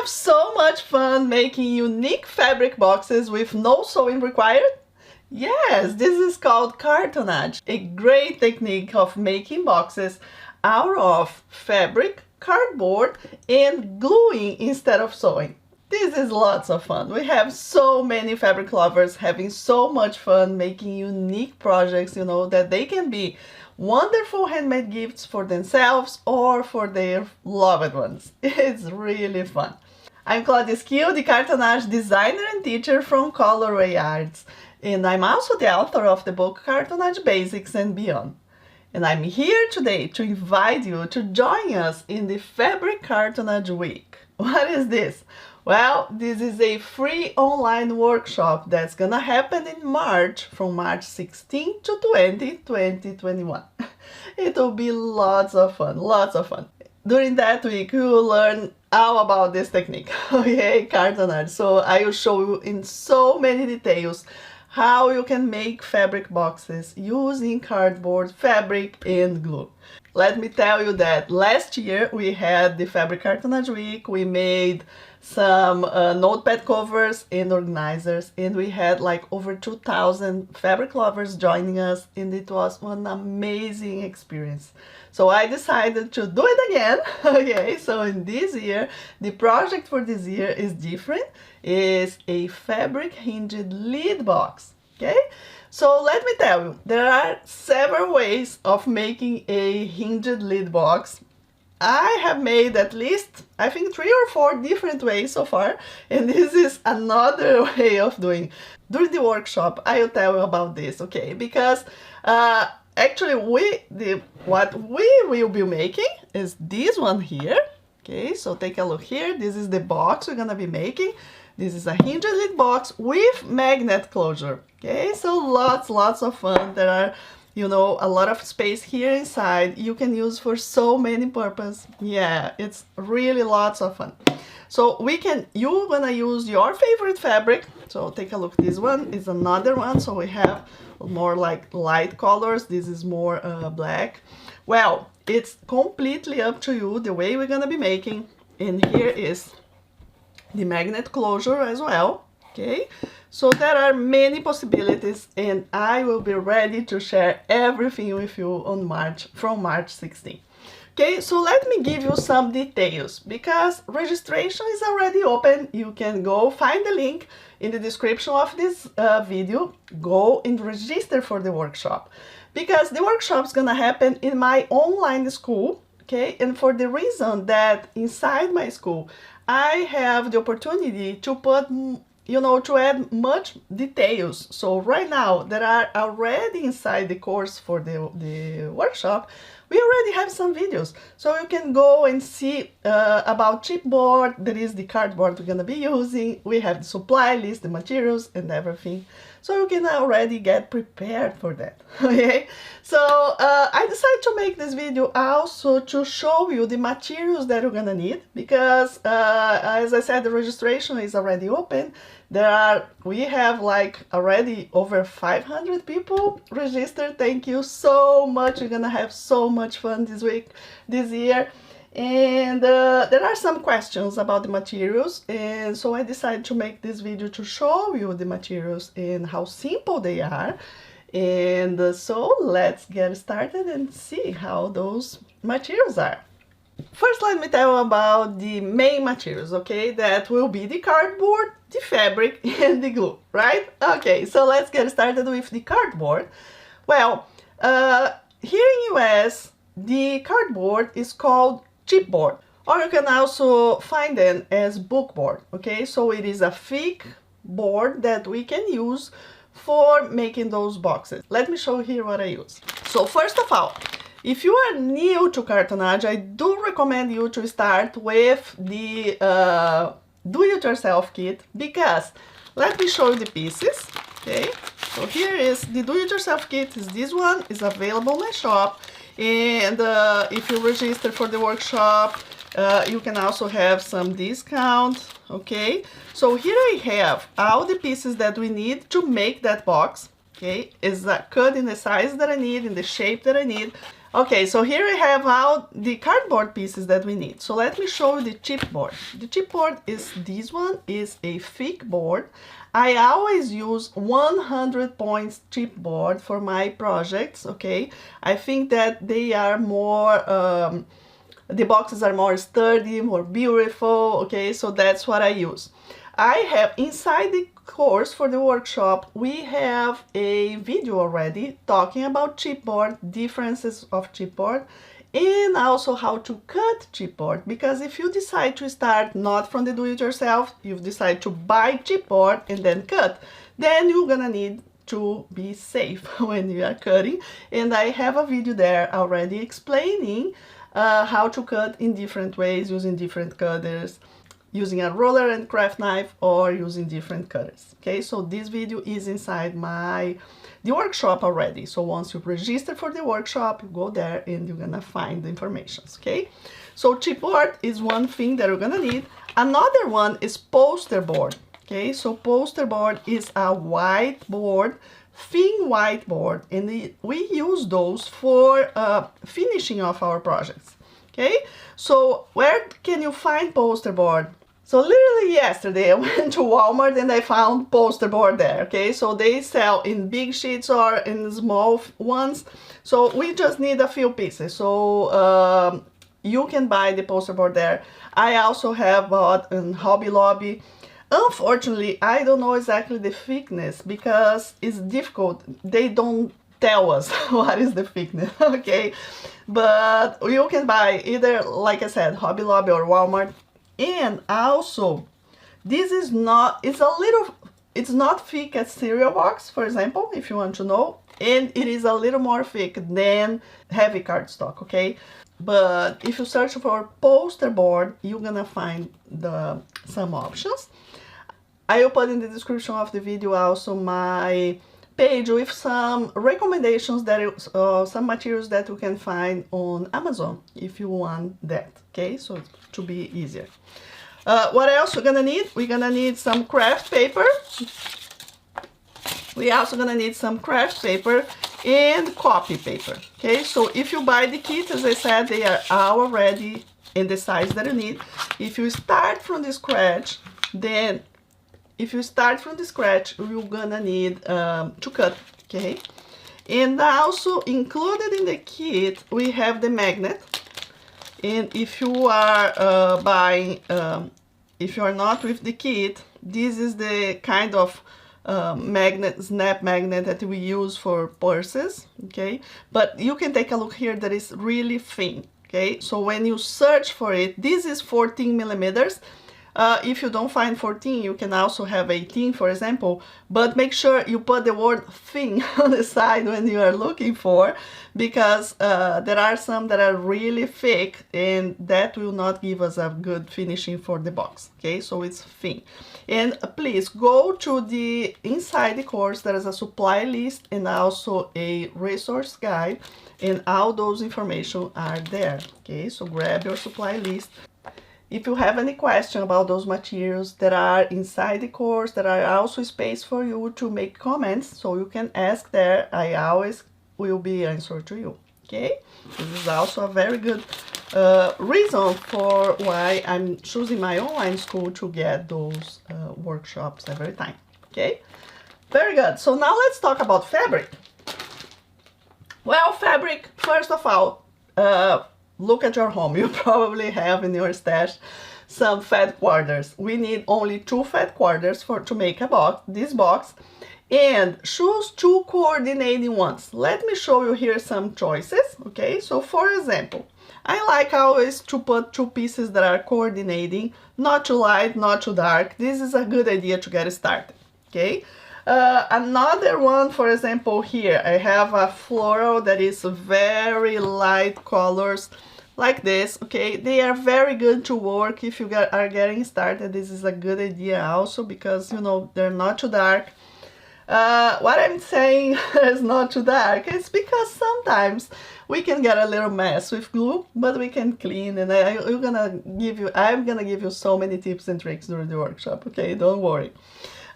have so much fun making unique fabric boxes with no sewing required? Yes, this is called cartonnage, a great technique of making boxes out of fabric, cardboard, and gluing instead of sewing. This is lots of fun. We have so many fabric lovers having so much fun making unique projects, that they can be wonderful handmade gifts for themselves or for their loved ones. It's really fun. I'm Claudia, the cartonage designer and teacher from Colorway Arts, and I'm also the author of the book Cartonnage Basics and Beyond. And I'm here today to invite you to join us in the Fabric Cartonnage Week. What is this? Well, this is a free online workshop that's gonna happen in March, from March 16 to 20, 2021. It will be lots of fun, lots of fun. During that week, you will learn all about this technique, okay, cartonage. So I will show you in so many details how you can make fabric boxes using cardboard, fabric, and glue. Let me tell you that last year we had the Fabric Cartonnage Week. We made some notepad covers and organizers, and we had like over 2,000 fabric lovers joining us, and it was an amazing experience. So I decided to do it again. Okay, so in this year, the project for this year is different. It's a fabric hinged lid box. Okay, so let me tell you, there are several ways of making a hinged lid box. I have made at least, I think, 3 or 4 different ways so far, and this is another way of doing. During the workshop, I will tell you about this, okay? Because actually, what we will be making is this one here. Okay, so take a look here. This is the box we're gonna be making. This is a hinged lid box with magnet closure. Okay, so lots of fun. There are, a lot of space here inside. You can use for so many purposes. Yeah, it's really lots of fun. So you're gonna use your favorite fabric. So take a look. This one is another one. So we have more like light colors. This is more black. Well, it's completely up to you the way we're gonna be making. And here is the magnet closure as well. Okay, so there are many possibilities, and I will be ready to share everything with you on from March 16. Okay, so let me give you some details, because registration is already open. You can go find the link in the description of this video. Go and register for the workshop, because the workshop is gonna happen in my online school. Okay, and for the reason that inside my school I have the opportunity to put, to add much details. So right now there are already inside the course for the workshop, we already have some videos. So you can go and see about chipboard. That is the cardboard we're gonna be using. We have the supply list, the materials and everything. So you can already get prepared for that, okay? So I decided to make this video also to show you the materials that you're gonna need, because as I said, the registration is already open. We have like already over 500 people registered. Thank you so much. You're gonna have so much fun this year. And there are some questions about the materials, and so I decided to make this video to show you the materials and how simple they are. And so let's get started and see how those materials are. First, let me tell you about the main materials, okay? That will be the cardboard, the fabric, and the glue, right? Okay, so let's get started with the cardboard. Well, here in US, the cardboard is called chipboard, or you can also find them as bookboard. Okay, so it is a thick board that we can use for making those boxes. Let me show here what I use. So first of all, if you are new to cartonnage, I do recommend you to start with the do-it-yourself kit, because let me show you the pieces. Okay, so here is the do-it-yourself kit. This one is available in my shop. And if you register for the workshop, you can also have some discount. Okay, so here I have all the pieces that we need to make that box. Okay, is cut in the size that I need, in the shape that I need. Okay, so here we have all the cardboard pieces that we need. So let me show you the chipboard. The chipboard is this one, is a thick board. I always use 100 points chipboard for my projects, okay? I think that they are more, the boxes are more sturdy, more beautiful, okay? So that's what I use. I have inside the course for the workshop, we have a video already talking about chipboard, differences of chipboard, and also how to cut chipboard. Because if you decide to start not from the do-it-yourself, you decide to buy chipboard and then cut, then you're gonna need to be safe when you are cutting. And I have a video there already explaining how to cut in different ways using different cutters, using a roller and craft knife, or using different cutters. Okay, so this video is inside the workshop already. So once you register for the workshop, you go there and you're gonna find the information. Okay, so chipboard is one thing that you're gonna need. Another one is poster board. Okay, so poster board is a whiteboard, thin whiteboard, and we use those for finishing of our projects. Okay, so where can you find poster board? So literally yesterday I went to Walmart and I found poster board there, okay? So they sell in big sheets or in small ones. So we just need a few pieces. So you can buy the poster board there. I also have bought in Hobby Lobby. Unfortunately, I don't know exactly the thickness because it's difficult. They don't tell us what is the thickness, okay? But you can buy either, like I said, Hobby Lobby or Walmart. And also, this is not, it's not thick as cereal box, for example, if you want to know, and it is a little more thick than heavy cardstock, okay? But if you search for poster board, you're gonna find some options. I will put in the description of the video also my page with some recommendations that some materials that you can find on Amazon if you want that, okay? So to be easier. What else we're gonna need? We're gonna need some craft paper. We're also gonna need some craft paper and copy paper, okay? So if you buy the kit, as I said, they are already in the size that you need. If you start from the scratch, then you're gonna need to cut, okay? And also included in the kit, we have the magnet. And if you are buying, if you are not with the kit, this is the kind of magnet, snap magnet that we use for purses, okay? But you can take a look here that is really thin, okay? So when you search for it, this is 14 millimeters. If you don't find 14, you can also have 18, for example, but make sure you put the word thin on the side when you are looking for, because there are some that are really thick and that will not give us a good finishing for the box, okay? So it's thin. And please go to the inside the course, there is a supply list and also a resource guide, and all those information are there, okay? So grab your supply list. If you have any question about those materials that are inside the course, there are also space for you to make comments, so you can ask there. I always will be answered to you, okay? This is also a very good reason for why I'm choosing my online school to get those workshops every time, okay? Very good. So now let's talk about fabric. Well, fabric, first of all, look at your home. You probably have in your stash some fat quarters. We need only 2 fat quarters to make this box, and choose 2 coordinating ones. Let me show you here some choices, okay? So for example, I like always to put 2 pieces that are coordinating, not too light, not too dark. This is a good idea to get started, okay? Another one, for example, here I have a floral that is very light colors like this, okay? They are very good to work if you are getting started. This is a good idea also because, you know, they're not too dark. What I'm saying is not too dark, it's because sometimes we can get a little mess with glue, but we can clean, and I'm gonna give you so many tips and tricks during the workshop, okay? Don't worry.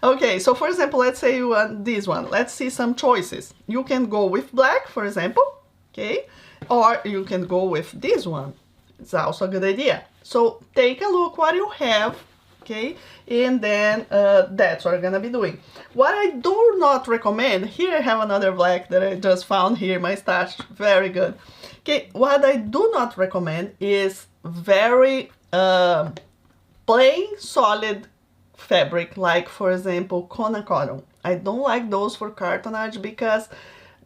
Okay, so for example, let's say you want this one. Let's see some choices. You can go with black, for example, okay? or you can go with this one. It's also a good idea. So take a look what you have, okay, and then that's what I'm gonna be doing. What I do not recommend, here I have another black that I just found here, my stash, very good. Okay, what I do not recommend is very plain solid fabric, like for example Kona cotton. I don't like those for cartonnage because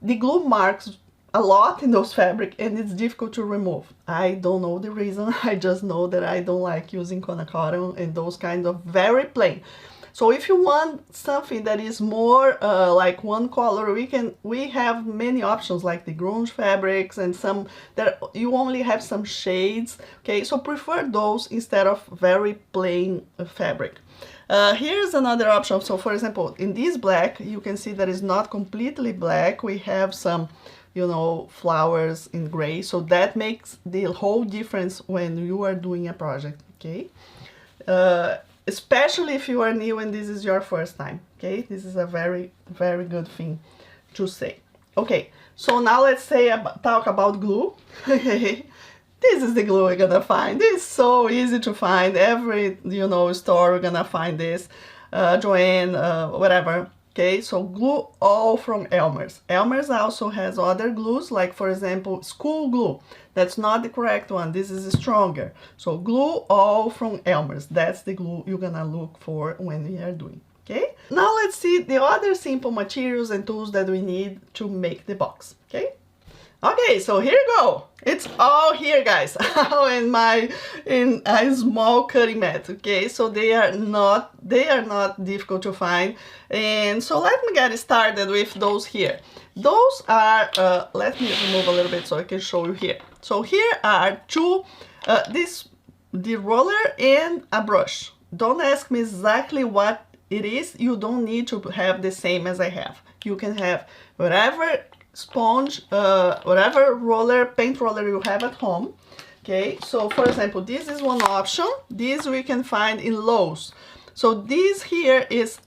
the glue marks a lot in those fabric and it's difficult to remove. I don't know the reason, I just know that I don't like using Kona cotton and those kind of very plain. So if you want something that is more like one color, we have many options like the grunge fabrics and some that you only have some shades, okay? So prefer those instead of very plain fabric. Here's another option. So for example, in this black, you can see that it's not completely black. We have some, you know, flowers in gray. So that makes the whole difference when you are doing a project, okay? Especially if you are new and this is your first time, okay? This is a very, very good thing to say. Okay, so now let's talk about glue. This is the glue we're gonna find. It's so easy to find. Every, you know, store we're gonna find this. Joanne, whatever. Okay, so glue all from Elmer's. Elmer's also has other glues, like for example, school glue. That's not the correct one. This is stronger. So glue all from Elmer's. That's the glue you're gonna look for when you are doing. Okay, now let's see the other simple materials and tools that we need to make the box. Okay. Okay, so here you go. It's all here, guys. in a small cutting mat. Okay, so they are not difficult to find. And so let me get started with those here. Those are let me remove a little bit so I can show you here. So here are two the roller and a brush. Don't ask me exactly what it is. You don't need to have the same as I have. You can have whatever sponge, whatever paint roller you have at home. Okay, so for example, this is one option. This we can find in Lowe's. So this here is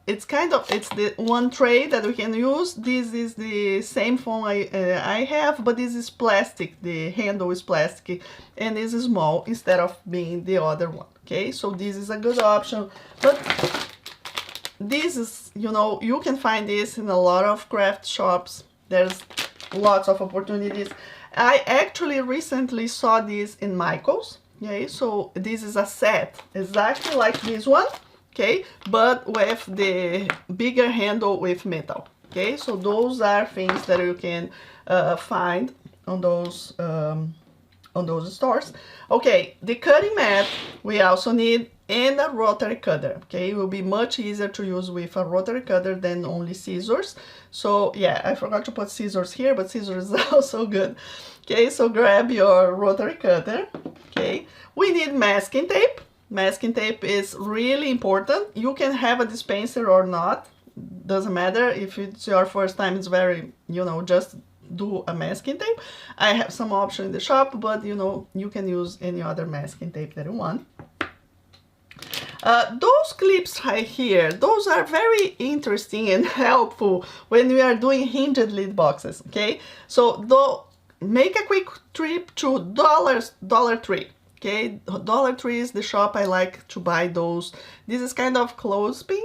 it's the one tray that we can use. This is the same phone I have, but this is plastic. The handle is plastic and this is small instead of being the other one. Okay, so this is a good option, but this is, you know, you can find this in a lot of craft shops. There's lots of opportunities. I actually recently saw this in Michael's. Okay, so this is a set exactly like this one, okay, but with the bigger handle with metal. Okay, so those are things that you can find on those stores. Okay, the cutting mat we also need, and a rotary cutter. Okay, it will be much easier to use with a rotary cutter than only scissors. So yeah, I forgot to put scissors here, but scissors is also good. Okay, so grab your rotary cutter. Okay, we need masking tape. Masking tape is really important. You can have a dispenser or not, doesn't matter. If it's your first time, it's very, you know, just do a masking tape. I have some option in the shop, but you know, you can use any other masking tape that you want. Those clips right here, those are very interesting and helpful when we are doing hinged lid boxes, okay? So make a quick trip to Dollar Tree, okay? Dollar Tree is the shop I like to buy those. This is kind of clothespin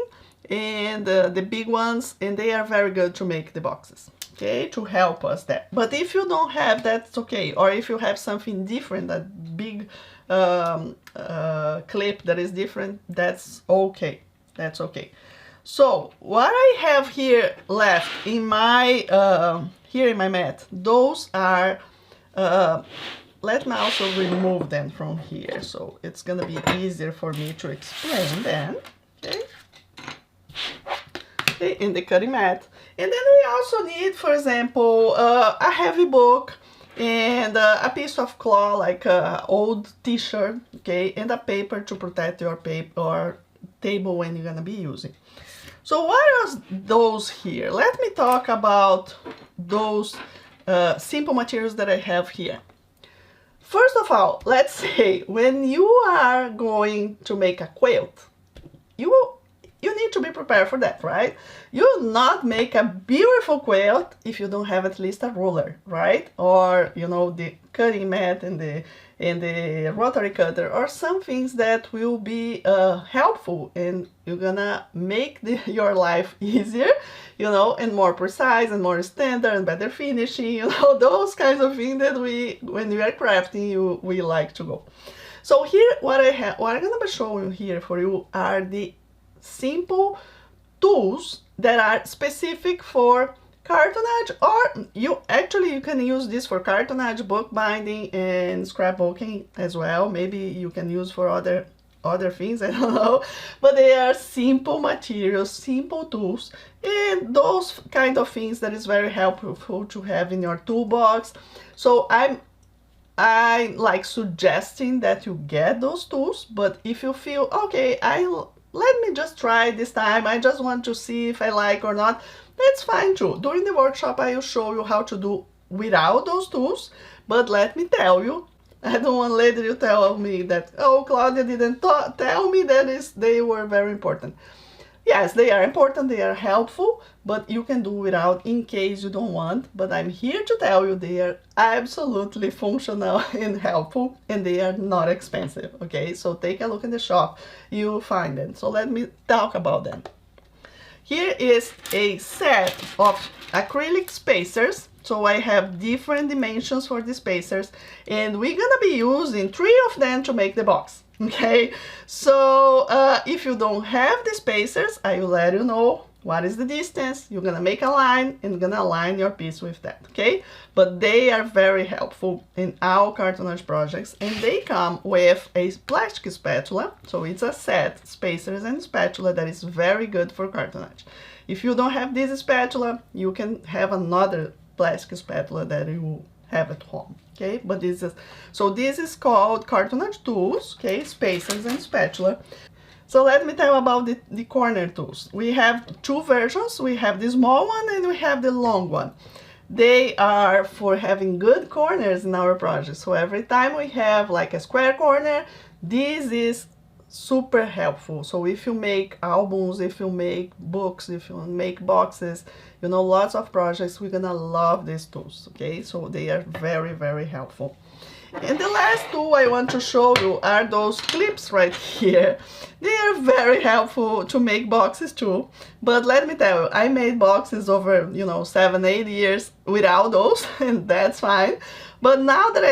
and the big ones, and they are very good to make the boxes, okay, to help us there. But if you don't have that, it's okay. Or if you have something different, a big clip that is different, that's okay. That's okay. So what I have here left in my here in my mat, those are let me also remove them from here, so it's gonna be easier for me to explain them. Okay, okay, in the cutting mat. And then we also need, for example, a heavy book and a piece of cloth, like an old t-shirt, okay, and a paper to protect your paper or table when you're gonna be using. So what are those here? Let me talk about those simple materials that I have here. First of all, let's say when you are going to make a quilt, you need to be prepared for that, right? You will not make a beautiful quilt if you don't have at least a ruler, right? Or, you know, the cutting mat and the rotary cutter, or some things that will be helpful, and you're gonna make your life easier, you know, and more precise and more standard and better finishing, you know, those kinds of things that when we are crafting, we like to go. So here, what I'm gonna be showing here for you are the simple tools that are specific for cartonnage, or you can use this for cartonnage, bookbinding, and scrapbooking as well. Maybe you can use for other things, I don't know, but they are simple materials, simple tools, and those kind of things that is very helpful to have in your toolbox. So I like suggesting that you get those tools, but if you feel, okay, let me just try this time, I just want to see if I like or not, that's fine too. During the workshop, I will show you how to do without those tools, but let me tell you, I don't want later you tell me that, oh, Claudia didn't tell me that they were very important. Yes, they are important, they are helpful, but you can do without in case you don't want. But I'm here to tell you they are absolutely functional and helpful, and they are not expensive, okay? So take a look in the shop, you'll find them. So let me talk about them. Here is a set of acrylic spacers. So I have different dimensions for the spacers, and we're gonna be using 3 of them to make the box. Okay, so if you don't have the spacers, I will let you know what is the distance. You're gonna make a line and gonna align your piece with that, okay? But they are very helpful in our cartonnage projects, and they come with a plastic spatula. So it's a set, spacers and spatula, that is very good for cartonnage. If you don't have this spatula, you can have another plastic spatula that you will have at home, okay? But this is called cartonnage tools, okay? Spacers and spatula. So let me tell you about the corner tools. We have 2 versions. We have the small one and we have the long one. They are for having good corners in our project. So every time we have like a square corner, this is super helpful. So if you make albums, if you make books, if you make boxes, you know, lots of projects, we're gonna love these tools, okay? So they are very, very helpful. And the last tool I want to show you are those clips right here. They are very helpful to make boxes too. But let me tell you, I made boxes over, you know, 7-8 years without those, and that's fine. But now that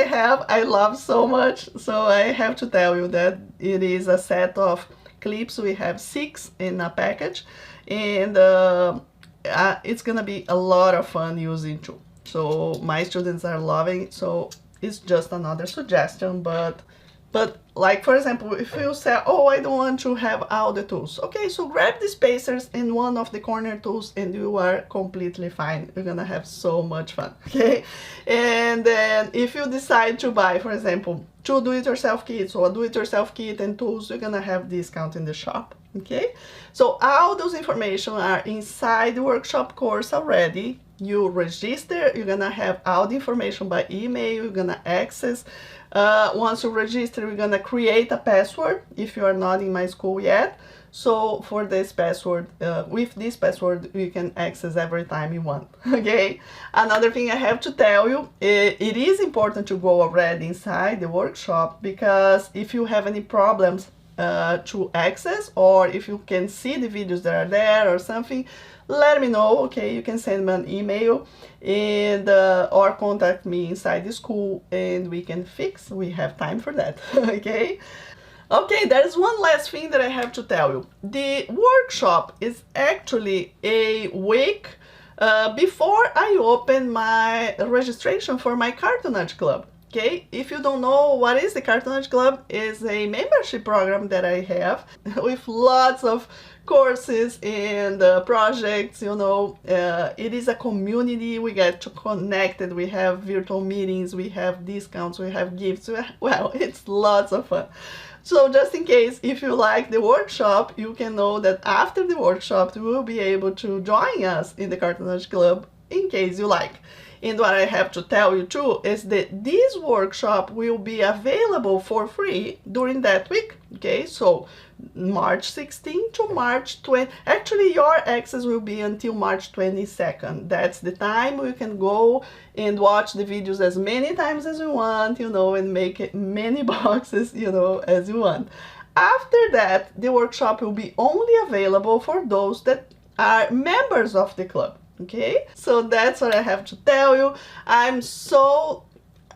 I love so much, so I have to tell you that it is a set of clips. We have 6 in a package, and it's gonna be a lot of fun using too. So my students are loving it, so it's just another suggestion. But like, for example, if you say, oh, I don't want to have all the tools, okay, so grab the spacers and one of the corner tools and you are completely fine. You're gonna have so much fun, okay? And then if you decide to buy, for example, 2 do-it-yourself kits or a do-it-yourself kit and tools, you're gonna have discount in the shop, okay? So all those information are inside the workshop course already. You register, you're gonna have all the information by email, you're gonna access. Once you register, we're gonna create a password if you are not in my school yet. So for this password, with this password, you can access every time you want, okay? Another thing I have to tell you, it is important to go already inside the workshop, because if you have any problems to access, or if you can see the videos that are there or something, let me know, okay? You can send me an email and or contact me inside the school and we can fix. We have time for that, okay? Okay, there's one last thing that I have to tell you. The workshop is actually a week before I open my registration for my cartonage club. Okay, if you don't know what is the Cartonnage Club, is a membership program that I have with lots of courses and projects, you know. It is a community, we get to connected, we have virtual meetings, we have discounts, we have gifts, well, it's lots of fun. So just in case, if you like the workshop, you can know that after the workshop, you will be able to join us in the Cartonnage Club in case you like. And what I have to tell you too is that this workshop will be available for free during that week, okay? So March 16 to March 20. Actually, your access will be until March 22nd. That's the time you can go and watch the videos as many times as you want, you know, and make it many boxes, you know, as you want. After that, the workshop will be only available for those that are members of the club. Okay, so that's what I have to tell you. I'm so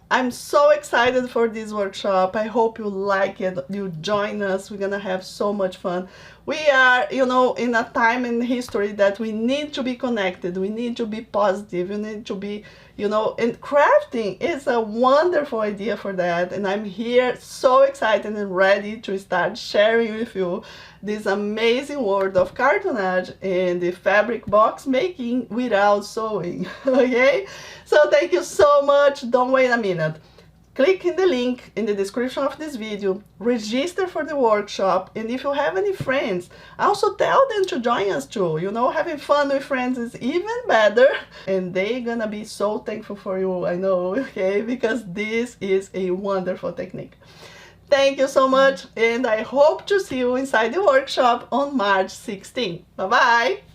excited for this workshop. I hope you like it. You join us. We're gonna have so much fun. We are, you know, in a time in history that we need to be connected. We need to be positive. We need to be, you know, and crafting is a wonderful idea for that. And I'm here so excited and ready to start sharing with you this amazing world of cartonnage and the fabric box making without sewing. Okay, so thank you so much. Don't wait a minute. Click in the link in the description of this video, register for the workshop, and if you have any friends, also tell them to join us too. You know, having fun with friends is even better, and they're gonna be so thankful for you, I know, okay, because this is a wonderful technique. Thank you so much, and I hope to see you inside the workshop on March 16. Bye-bye!